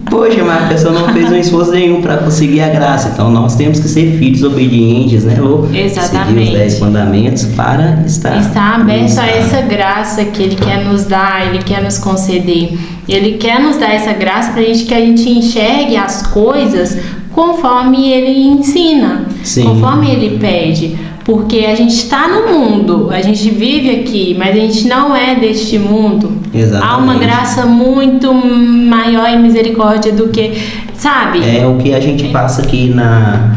[SPEAKER 1] Poxa, mas a pessoa não fez um esforço nenhum para conseguir a graça. Então nós temos que ser filhos obedientes, né, Lu?
[SPEAKER 2] Exatamente.
[SPEAKER 1] Seguir os 10 mandamentos para estar
[SPEAKER 2] aberto a essa graça que Ele quer nos dar, Ele quer nos conceder. Ele quer nos dar essa graça para que a gente enxergue as coisas conforme Ele ensina,
[SPEAKER 1] Sim.
[SPEAKER 2] conforme Ele pede. Porque a gente está no mundo, a gente vive aqui, mas a gente não é deste mundo.
[SPEAKER 1] Exatamente.
[SPEAKER 2] Há uma graça muito maior e misericórdia do que, sabe?
[SPEAKER 1] É o que a gente passa aqui na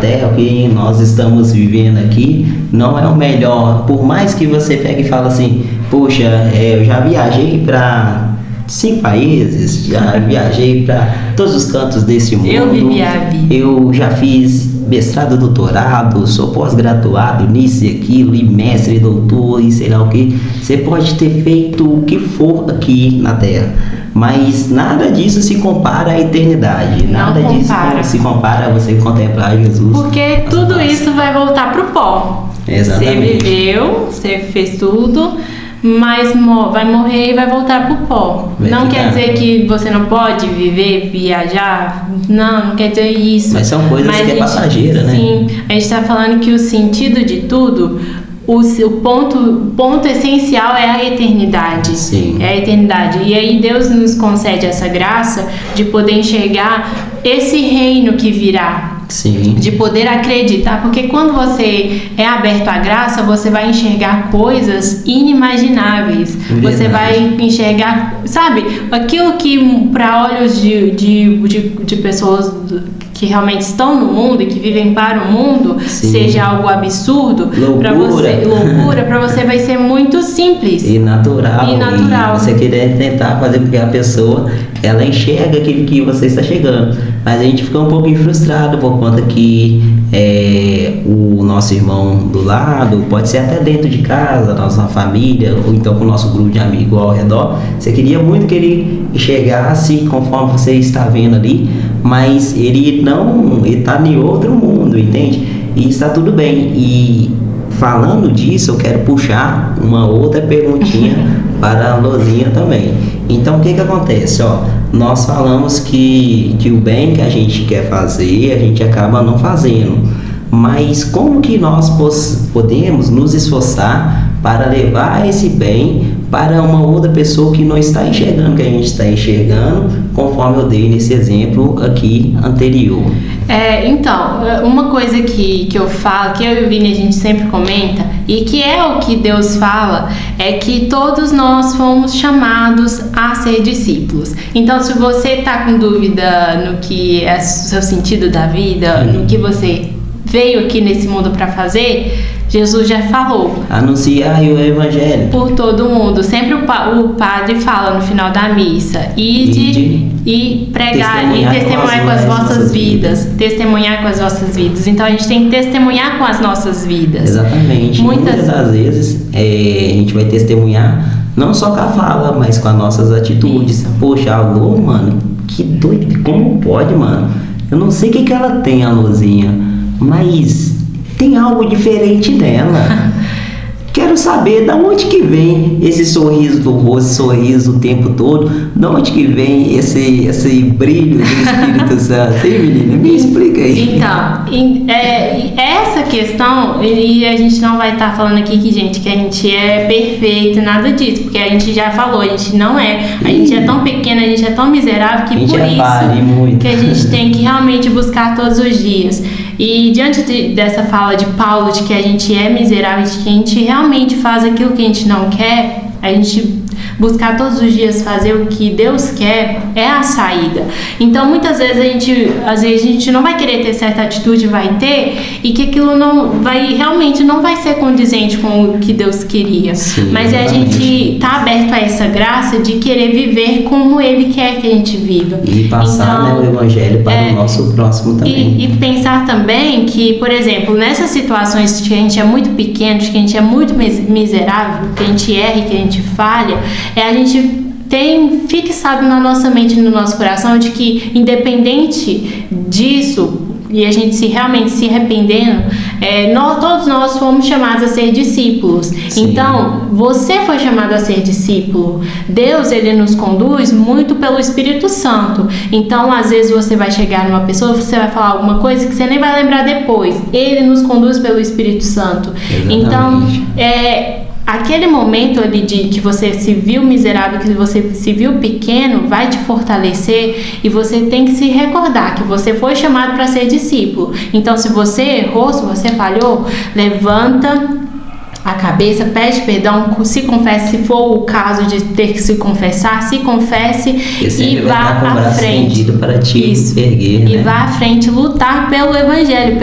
[SPEAKER 1] Terra, o que nós estamos vivendo aqui, não é o melhor. Por mais que você pegue e fale assim, poxa, eu já viajei para 5 países, já viajei para todos os cantos desse mundo.
[SPEAKER 2] Eu vivi a vida.
[SPEAKER 1] Eu já fiz mestrado, doutorado, sou pós-graduado nisso e aquilo, e mestre, doutor, e sei lá o que. Você pode ter feito o que for aqui na Terra, mas nada disso se compara à eternidade. Nada disso se compara a você contemplar Jesus.
[SPEAKER 2] Porque tudo isso vai voltar pro pó.
[SPEAKER 1] Exatamente.
[SPEAKER 2] Você viveu, você fez tudo, mas vai morrer e vai voltar pro pó. Não quer dizer que você não pode viver, viajar. Não quer dizer isso.
[SPEAKER 1] Mas são coisas que é passageira, né?
[SPEAKER 2] Sim, a gente está falando que o sentido de tudo, o ponto essencial é a eternidade.
[SPEAKER 1] Sim.
[SPEAKER 2] É a eternidade. E aí Deus nos concede essa graça de poder enxergar esse reino que virá.
[SPEAKER 1] Sim.
[SPEAKER 2] De poder acreditar, porque quando você é aberto à graça, você vai enxergar coisas inimagináveis.
[SPEAKER 1] Verdade.
[SPEAKER 2] Você vai enxergar, sabe, aquilo que para olhos de pessoas que realmente estão no mundo e que vivem para o mundo,
[SPEAKER 1] Sim.
[SPEAKER 2] seja algo absurdo, loucura, para você vai ser muito simples
[SPEAKER 1] e natural.
[SPEAKER 2] E
[SPEAKER 1] você querer tentar fazer com que a pessoa ela enxerga aquilo que você está chegando, mas a gente fica um pouquinho frustrado por conta que o nosso irmão do lado, pode ser até dentro de casa, nossa família, ou então com o nosso grupo de amigos ao redor, você queria muito que ele enxergasse conforme você está vendo ali, mas ele está em outro mundo, entende? E está tudo bem. E falando disso, eu quero puxar uma outra perguntinha para a Lozinha também. Então, o que acontece? Nós falamos que o bem que a gente quer fazer, a gente acaba não fazendo. Mas como que nós podemos nos esforçar para levar esse bem para uma outra pessoa que não está enxergando o que a gente está enxergando, conforme eu dei nesse exemplo aqui anterior?
[SPEAKER 2] Então, uma coisa que eu falo, que eu e o Vini a gente sempre comenta, e que é o que Deus fala, é que todos nós fomos chamados a ser discípulos. Então, se você está com dúvida no que é o seu sentido da vida, no que você veio aqui nesse mundo para fazer, Jesus já falou.
[SPEAKER 1] Anunciar o evangelho
[SPEAKER 2] por todo mundo. Sempre o padre fala no final da missa: ide e pregar e testemunhar com as vossas vidas. Testemunhar com as vossas vidas. Então a gente tem que testemunhar com as nossas vidas.
[SPEAKER 1] Exatamente. Muitas das vezes a gente vai testemunhar não só com a fala, mas com as nossas atitudes. Isso. Poxa, alô, mano, que doido, como pode, mano? Eu não sei o que ela tem, a Luzinha, mas tem algo diferente nela. Quero saber de onde que vem esse sorriso do rosto, sorriso o tempo todo, de onde que vem esse brilho do Espírito Santo. Hein, menina? Me explica aí.
[SPEAKER 2] Então, essa questão, e a gente não vai estar falando aqui que a gente é perfeito, nada disso, porque a gente já falou, a gente não é, a gente é tão pequena, a gente é tão miserável que por isso que a gente tem que realmente buscar todos os dias. E diante dessa fala de Paulo, de que a gente é miserável, de que a gente realmente faz aquilo que a gente não quer, a gente buscar todos os dias fazer o que Deus quer é a saída. Então muitas vezes a gente não vai querer ter certa atitude, vai ter, e que aquilo realmente não vai ser condizente com o que Deus queria.
[SPEAKER 1] Sim,
[SPEAKER 2] mas a gente tá aberto a essa graça de querer viver como Ele quer que a gente viva.
[SPEAKER 1] E passar, o Evangelho para o nosso próximo também.
[SPEAKER 2] E pensar também que, por exemplo, nessas situações que a gente é muito pequeno, que a gente é muito miserável, que a gente erra e que a gente falha, a gente tem fixado na nossa mente e no nosso coração de que, independente disso, e a gente realmente se arrependendo, todos nós fomos chamados a ser discípulos. Sim. Então, você foi chamado a ser discípulo. Deus, Ele nos conduz muito pelo Espírito Santo. Então, às vezes você vai chegar numa pessoa, você vai falar alguma coisa que você nem vai lembrar depois. Ele nos conduz pelo Espírito Santo. Exatamente. Então, aquele momento ali que você se viu miserável, que você se viu pequeno, vai te fortalecer, e você tem que se recordar que você foi chamado para ser discípulo. Então, se você errou, se você falhou, levanta a cabeça, pede perdão, se confesse, se for o caso de ter que se confessar, se confesse e vá à frente.
[SPEAKER 1] Para te erguer,
[SPEAKER 2] e vá à frente, lutar pelo Evangelho,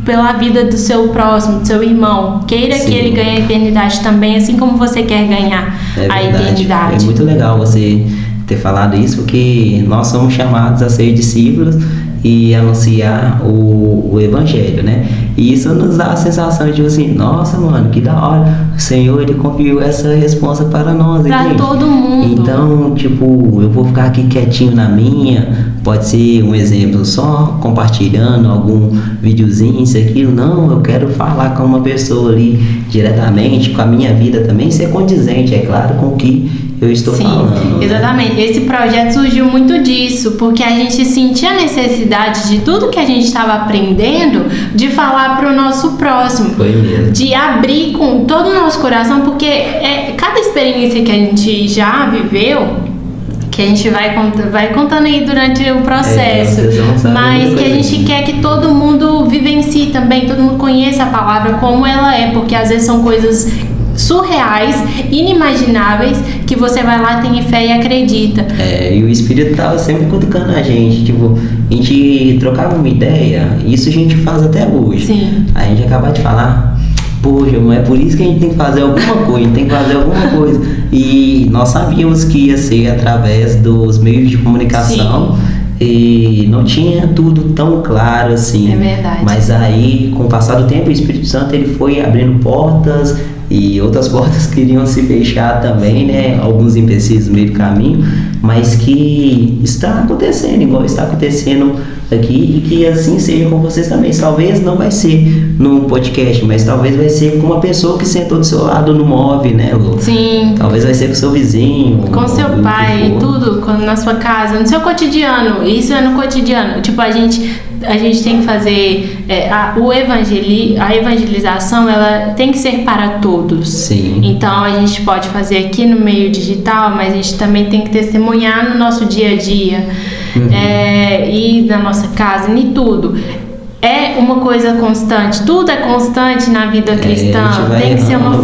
[SPEAKER 2] pela vida do seu próximo, do seu irmão. Queira que ele ganhe a eternidade também, assim como você quer ganhar a eternidade.
[SPEAKER 1] É muito legal você ter falado isso, porque nós somos chamados a ser discípulos e anunciar o Evangelho, né? E isso nos dá a sensação de assim, nossa, mano, que da hora, o Senhor, Ele confiou essa responsa para nós.
[SPEAKER 2] Para todo mundo.
[SPEAKER 1] Então, eu vou ficar aqui quietinho na minha, pode ser um exemplo só, compartilhando algum videozinho, isso, aquilo. Não, eu quero falar com uma pessoa ali diretamente, com a minha vida também, ser condizente, é claro, com o que eu estou falando.
[SPEAKER 2] Exatamente. Esse projeto surgiu muito disso, porque a gente sentia a necessidade de tudo que a gente estava aprendendo, de falar para o nosso próximo.
[SPEAKER 1] Foi mesmo.
[SPEAKER 2] De abrir com todo o nosso coração, porque cada experiência que a gente já viveu, que a gente vai contando aí durante o processo, mas que a gente quer que todo mundo vivencie também, todo mundo conheça a palavra como ela é, porque às vezes são coisas surreais, inimagináveis, que você vai lá, tem fé e acredita.
[SPEAKER 1] E o Espírito estava sempre cutucando a gente, a gente trocava uma ideia, isso a gente faz até hoje.
[SPEAKER 2] Sim.
[SPEAKER 1] A gente acabou de falar, poxa, é por isso que a gente tem que fazer alguma coisa, e nós sabíamos que ia ser através dos meios de comunicação. Sim. E não tinha tudo tão claro assim.
[SPEAKER 2] É verdade.
[SPEAKER 1] Mas aí, com o passar do tempo, o Espírito Santo ele foi abrindo portas, e outras portas queriam se fechar também, né? Alguns empecilhos no meio do caminho, mas que está acontecendo, igual está acontecendo aqui, e que assim seja com vocês também. Talvez não vai ser num podcast, mas talvez vai ser com uma pessoa que sentou do seu lado no MOV, né, Lu?
[SPEAKER 2] Sim.
[SPEAKER 1] Talvez vai ser com seu vizinho,
[SPEAKER 2] com seu pai, tudo, na sua casa, no seu cotidiano. Isso é no cotidiano. A gente tem que fazer a evangelização, ela tem que ser para todos.
[SPEAKER 1] Sim.
[SPEAKER 2] Então a gente pode fazer aqui no meio digital, mas a gente também tem que testemunhar no nosso dia a dia, e na nossa casa, em tudo. É uma coisa constante, tudo é constante na vida cristã, tem que ser uma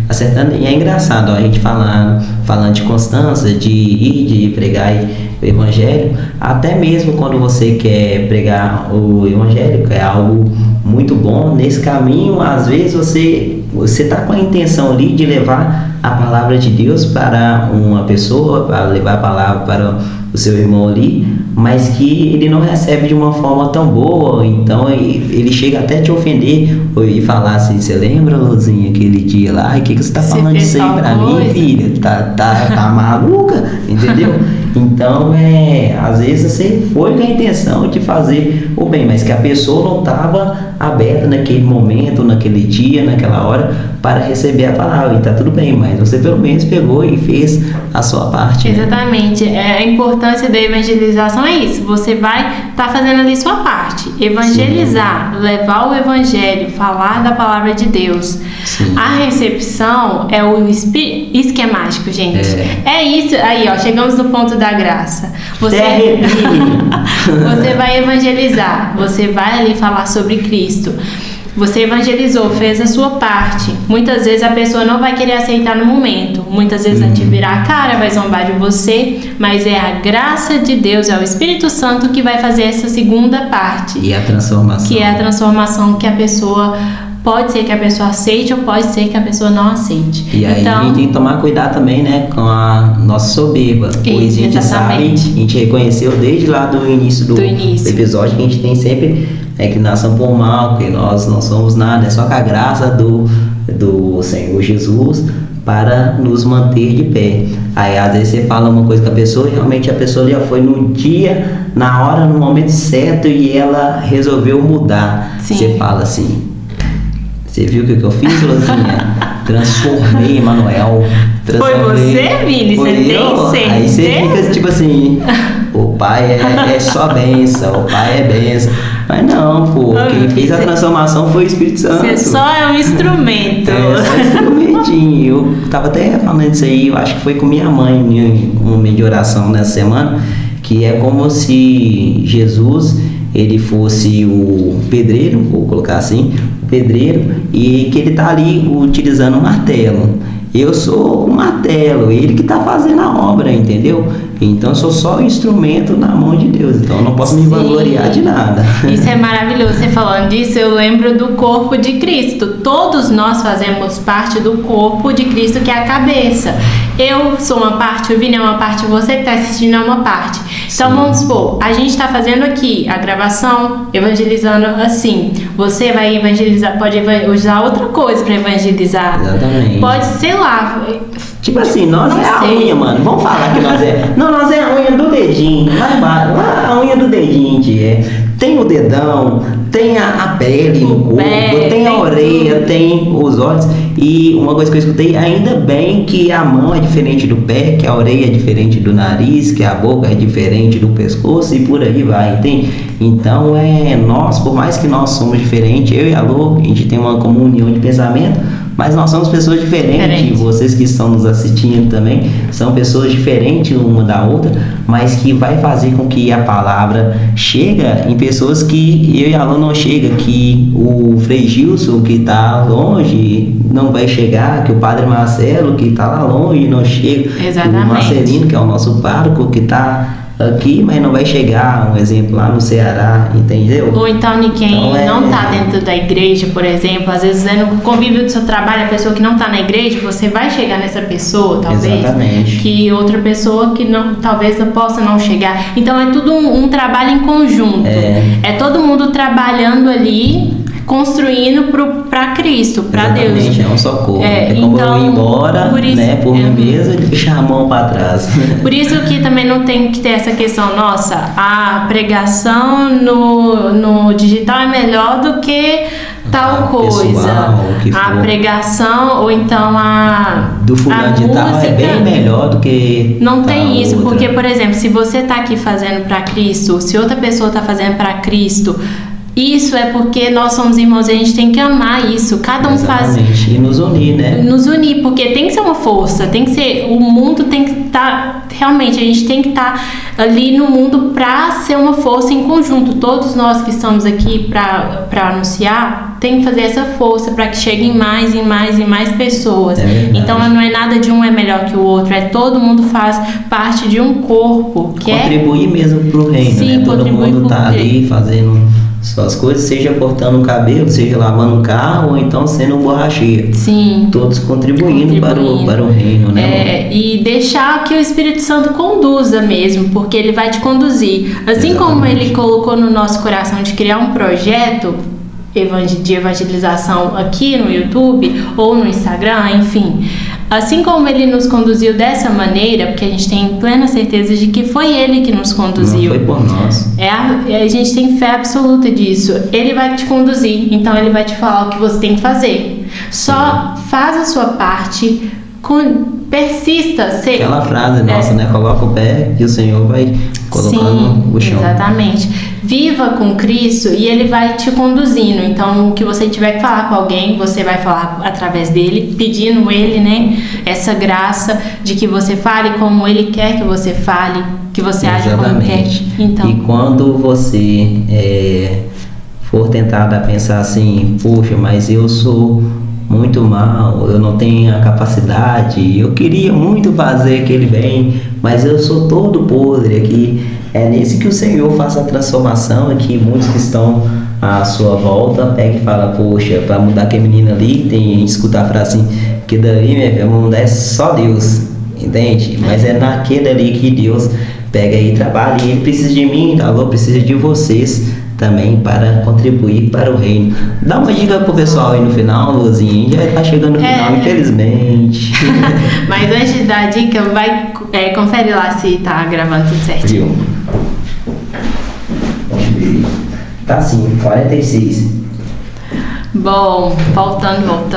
[SPEAKER 1] acertando. E é engraçado, ó, a gente falando de constância, de ir, de pregar o evangelho, até mesmo quando você quer pregar o evangelho, que é algo muito bom, nesse caminho, às vezes você está com a intenção ali de levar a palavra de Deus para uma pessoa, para levar a palavra para o seu irmão ali, mas que ele não recebe de uma forma tão boa, então ele chega até te ofender e falar assim: você lembra, Luzinha, aquele dia lá, o que você está falando disso aí pra mim, filha? Tá maluca, entendeu? Então, às vezes você foi com a intenção de fazer o bem, mas que a pessoa não estava aberta naquele momento, naquele dia, naquela hora, para receber a palavra. E tá tudo bem, mas você pelo menos pegou e fez a sua parte.
[SPEAKER 2] Exatamente. A importância da evangelização é isso. Você vai estar fazendo ali sua parte. Evangelizar, sim, levar o evangelho, falar da palavra de Deus. Sim. A recepção é o esquemático, gente. É isso. Aí, ó, chegamos no ponto da graça. Você vai evangelizar. Você vai ali falar sobre Cristo. Você evangelizou, fez a sua parte. Muitas vezes a pessoa não vai querer aceitar no momento. Muitas vezes vai te virar a cara, vai zombar de você. Mas é a graça de Deus, é o Espírito Santo que vai fazer essa segunda parte.
[SPEAKER 1] E a transformação.
[SPEAKER 2] Que é a transformação que a pessoa... Pode ser que a pessoa aceite ou pode ser que a pessoa não aceite.
[SPEAKER 1] E aí a gente tem que tomar cuidado também, né, com a nossa soberba. Pois a gente sabe, a gente reconheceu desde lá do início do episódio que a gente tem sempre a inclinação por mal, que nós não somos nada, é só com a graça do Senhor Jesus para nos manter de pé. Aí às vezes você fala uma coisa com a pessoa e realmente a pessoa já foi no dia, na hora, no momento certo e ela resolveu mudar. Sim. Você fala assim: você viu o que eu fiz, Luzinha? Transformei Emanuel.
[SPEAKER 2] Foi você, Vini? Você tem certeza?
[SPEAKER 1] Aí você fica tipo assim: o pai é só bênção, o pai é bênção. Mas não, pô, quem fez a transformação foi o Espírito Santo.
[SPEAKER 2] Você só é um instrumento.
[SPEAKER 1] Só um instrumentinho. Eu tava até falando isso aí, eu acho que foi com minha mãe em um meio de oração nessa semana, que é como se Jesus, ele fosse o pedreiro, vou colocar assim, o pedreiro, e que ele tá ali utilizando um martelo. Eu sou o martelo, ele que está fazendo a obra, entendeu? Então eu sou só o instrumento na mão de Deus, então eu não posso me vangloriar de nada.
[SPEAKER 2] Isso é maravilhoso. Você falando disso, eu lembro do corpo de Cristo. Todos nós fazemos parte do corpo de Cristo, que é a cabeça. Eu sou uma parte, o Vini é uma parte, você que está assistindo é uma parte. Então, sim, vamos supor, a gente está fazendo aqui a gravação, evangelizando assim. Você vai evangelizar, pode usar outra coisa para evangelizar.
[SPEAKER 1] Exatamente.
[SPEAKER 2] Pode, sei lá.
[SPEAKER 1] Tipo assim, nós não é a unha, mano. Vamos falar que nós é. Não, nós é a unha do dedinho. Lá a unha do dedinho, tem o dedão, tem a pele no corpo, tem a orelha, tem os olhos. E uma coisa que eu escutei, ainda bem que a mão é diferente do pé, que a orelha é diferente do nariz, que a boca é diferente do pescoço e por aí vai, entende? Então nós, por mais que nós somos diferentes, eu e a Lu, a gente tem uma comunhão de pensamento, mas nós somos pessoas diferentes. Vocês que estão nos assistindo também são pessoas diferentes uma da outra, mas que vai fazer com que a palavra chega em pessoas que eu e a Lu não chega, que o Frei Gilson, que está longe, não vai chegar, que o Padre Marcelo, que está lá longe, não chega.
[SPEAKER 2] Exatamente.
[SPEAKER 1] O Marcelino, que é o nosso pároco, que está aqui, mas não vai chegar, um exemplo, lá no Ceará, entendeu?
[SPEAKER 2] Ou então quem não está dentro da igreja, por exemplo, às vezes no convívio do seu trabalho, a pessoa que não está na igreja, você vai chegar nessa pessoa, talvez.
[SPEAKER 1] Exatamente.
[SPEAKER 2] Que outra pessoa que não, talvez possa não chegar. Então é tudo um trabalho em conjunto. É todo mundo trabalhando ali, construindo para Cristo, para Deus.
[SPEAKER 1] Exatamente, é um só corpo. Como eu ir embora, por mim mesmo, ele deixar a mão para trás.
[SPEAKER 2] Por isso que também não tem que ter essa questão, nossa, a pregação no digital é melhor do que tal coisa.
[SPEAKER 1] Pessoal,
[SPEAKER 2] a pregação, ou então
[SPEAKER 1] do fulano de tal é bem melhor do que
[SPEAKER 2] não tem isso, porque, por exemplo, se você está aqui fazendo para Cristo, se outra pessoa está fazendo para Cristo, Isso é porque nós somos irmãos e a gente tem que amar isso. Cada um
[SPEAKER 1] Exatamente.
[SPEAKER 2] faz.
[SPEAKER 1] E nos unir, né?
[SPEAKER 2] Nos unir, porque tem que ser uma força, tem que ser. O mundo tem que estar. Realmente, a gente tem que estar ali no mundo para ser uma força em conjunto. Todos nós que estamos aqui para anunciar, tem que fazer essa força para que cheguem mais e mais e mais pessoas. Então não é nada de um é melhor que o outro, é todo mundo faz parte de um corpo. Que
[SPEAKER 1] contribuir mesmo pro reino,
[SPEAKER 2] sim,
[SPEAKER 1] né? Todo mundo tá ali fazendo suas coisas, seja cortando o cabelo, seja lavando um carro, ou então sendo um borracheiro.
[SPEAKER 2] Sim.
[SPEAKER 1] Todos contribuindo. Para o reino, né?
[SPEAKER 2] E deixar que o Espírito Santo conduza mesmo, porque ele vai te conduzir. Assim
[SPEAKER 1] Exatamente.
[SPEAKER 2] como ele colocou no nosso coração de criar um projeto de evangelização aqui no YouTube ou no Instagram, enfim. Assim como ele nos conduziu dessa maneira, porque a gente tem plena certeza de que foi ele que nos conduziu.
[SPEAKER 1] Não foi por nós.
[SPEAKER 2] A gente tem fé absoluta disso. Ele vai te conduzir, então ele vai te falar o que você tem que fazer. Só faz a sua parte, persista.
[SPEAKER 1] Aquela frase nossa, né? Coloca o pé e o Senhor vai colocando o chão.
[SPEAKER 2] Exatamente. Viva com Cristo e ele vai te conduzindo. Então, o que você tiver que falar com alguém, você vai falar através dele, pedindo ele, né? Essa graça de que você fale como ele quer que você fale, que você age como quer. Então.
[SPEAKER 1] E quando você for tentado a pensar assim, poxa, mas eu sou muito mal, eu não tenho a capacidade, eu queria muito fazer aquele bem, mas eu sou todo podre aqui. É nesse que o Senhor faz a transformação, que muitos que estão à sua volta pega e fala, poxa, para mudar aquele menino ali, tem que escutar a frase assim, que daí, minha filha, mudar é só Deus, entende? Mas é naquele ali que Deus pega e trabalha, e ele precisa de mim, alô, precisa de vocês também para contribuir para o reino. Dá uma dica pro pessoal aí no final, Luzinha, já tá chegando no final, infelizmente.
[SPEAKER 2] Mas antes de dar a dica, vai confere lá se tá gravando tudo certinho.
[SPEAKER 1] Tá sim, 46.
[SPEAKER 2] Bom, voltando.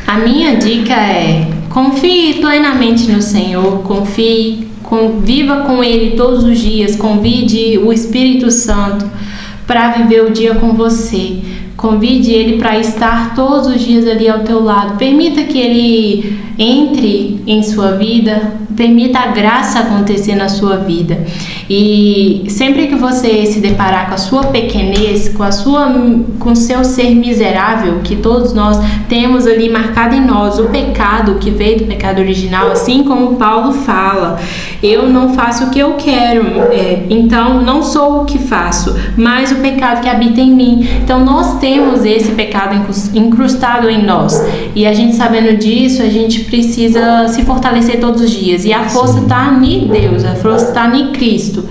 [SPEAKER 2] A minha dica é: confie plenamente no Senhor, viva com Ele todos os dias, convide o Espírito Santo para viver o dia com você, convide Ele para estar todos os dias ali ao teu lado, permita que Ele entre em sua vida, permita a graça acontecer na sua vida. E sempre que você se deparar com a sua pequenez, com o seu ser miserável, que todos nós temos ali marcado em nós, o pecado que veio do pecado original, assim como Paulo fala, eu não faço o que eu quero, então não sou o que faço, mas o pecado que habita em mim. Então nós temos esse pecado incrustado em nós, e a gente sabendo disso, a gente precisa se fortalecer todos os dias, e a força está em Deus, a força está em Cristo.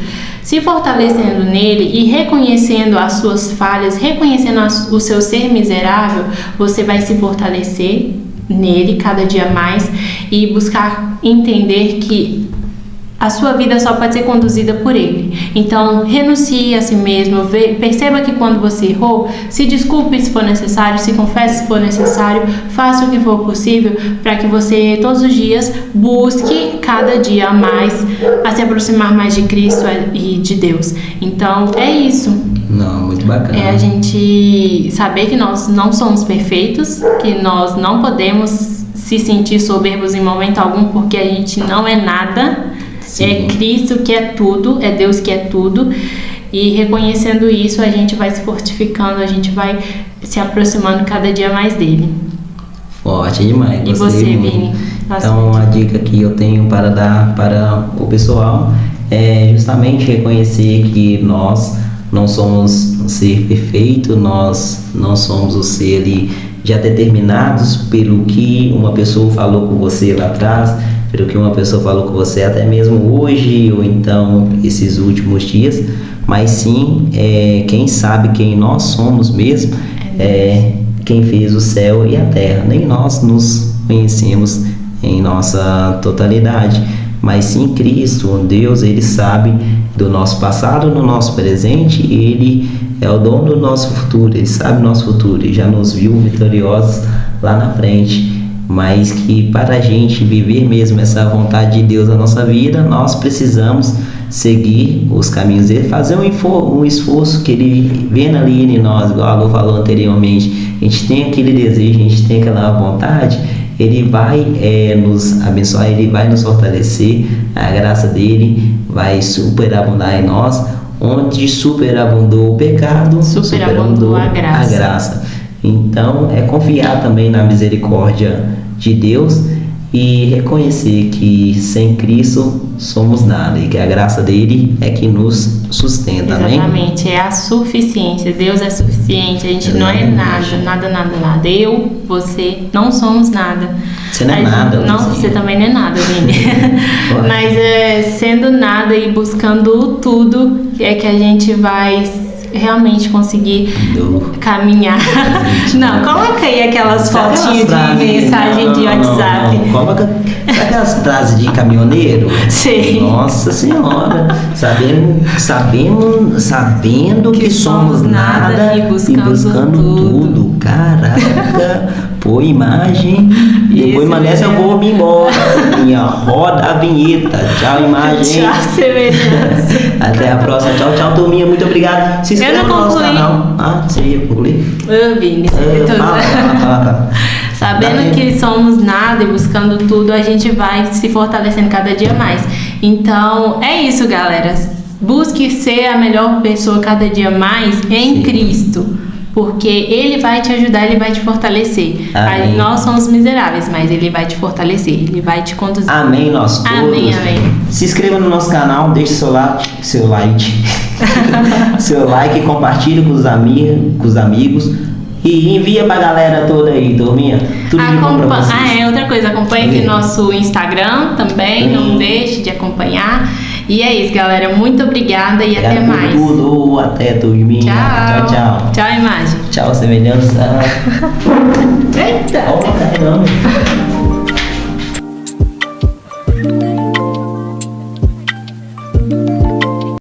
[SPEAKER 2] Se fortalecendo nele e reconhecendo as suas falhas, reconhecendo o seu ser miserável, você vai se fortalecer nele cada dia mais e buscar entender que a sua vida só pode ser conduzida por Ele. Então, renuncie a si mesmo, perceba que quando você errou, se desculpe se for necessário, se confesse se for necessário, faça o que for possível para que você todos os dias busque cada dia mais a se aproximar mais de Cristo e de Deus. Então, é isso.
[SPEAKER 1] Não, muito bacana.
[SPEAKER 2] É a gente saber que nós não somos perfeitos, que nós não podemos se sentir soberbos em momento algum, porque a gente não é nada. Sim. É Cristo que é tudo, é Deus que é tudo, e reconhecendo isso a gente vai se fortificando, a gente vai se aproximando cada dia mais dele.
[SPEAKER 1] Forte demais.
[SPEAKER 2] E você, Vini?
[SPEAKER 1] Então a dica que eu tenho para dar para o pessoal é justamente reconhecer que nós não somos um ser perfeito, nós não somos o ser ali já determinados pelo que uma pessoa falou com você lá atrás, pelo que uma pessoa falou com você até mesmo hoje ou então esses últimos dias, mas sim quem sabe quem nós somos mesmo, quem fez o céu e a terra. Nem nós nos conhecemos em nossa totalidade, mas sim Cristo, Deus, Ele sabe do nosso passado, no nosso presente, Ele é o dono do nosso futuro, Ele sabe o nosso futuro, Ele já nos viu vitoriosos lá na frente. Mas que para a gente viver mesmo essa vontade de Deus na nossa vida, nós precisamos seguir os caminhos dele, fazer um esforço que ele vendo ali em nós, igual a Lu falou anteriormente, a gente tem aquele desejo, a gente tem aquela vontade, ele vai nos abençoar, ele vai nos fortalecer, a graça dele vai superabundar em nós, onde superabundou o pecado, superabundou a graça. Então é confiar também na misericórdia de Deus e reconhecer que sem Cristo somos nada e que a graça dele é que nos sustenta.
[SPEAKER 2] Exatamente,
[SPEAKER 1] amém?
[SPEAKER 2] É a suficiência. Deus é suficiente, a gente não é nada. Eu, você, não somos nada.
[SPEAKER 1] Você não é nada.
[SPEAKER 2] Não, você também não é nada, Vini. Mas sendo nada e buscando tudo, é que a gente vai realmente conseguir caminhar. Não, coloca aí aquelas fotinhas de mensagem de WhatsApp.
[SPEAKER 1] Não. Coloca aquelas frases de caminhoneiro.
[SPEAKER 2] Sim.
[SPEAKER 1] Nossa Senhora, sabendo que somos nada e buscando tudo. Caraca, pô, imagem. Depois amanhece eu vou me embora. Roda a vinheta. Tchau, imagem.
[SPEAKER 2] Tchau, semelhança.
[SPEAKER 1] Até a próxima. Tchau, tchau, turminha. Muito obrigado. Se inscreva no nosso canal. Você ia concluir?
[SPEAKER 2] Vini, sabendo que somos nada e buscando tudo, a gente vai se fortalecendo cada dia mais. Então, é isso, galera. Busque ser a melhor pessoa cada dia mais em Cristo. Porque Ele vai te ajudar, Ele vai te fortalecer. Aí, nós somos miseráveis, mas Ele vai te fortalecer, Ele vai te conduzir.
[SPEAKER 1] Amém, nós todos.
[SPEAKER 2] Amém.
[SPEAKER 1] Se inscreva no nosso canal, deixe seu like e compartilhe com os amigos. E envia pra galera toda aí, turminha. Tudo de bom pra vocês.
[SPEAKER 2] Outra coisa, acompanhe aqui nosso Instagram também, não deixe de acompanhar. E é isso, galera. Muito obrigada e até mais.
[SPEAKER 1] Até turminha.
[SPEAKER 2] Tchau. Tchau, imagem.
[SPEAKER 1] Tchau, semelhança.
[SPEAKER 2] Eita!
[SPEAKER 1] Caramba.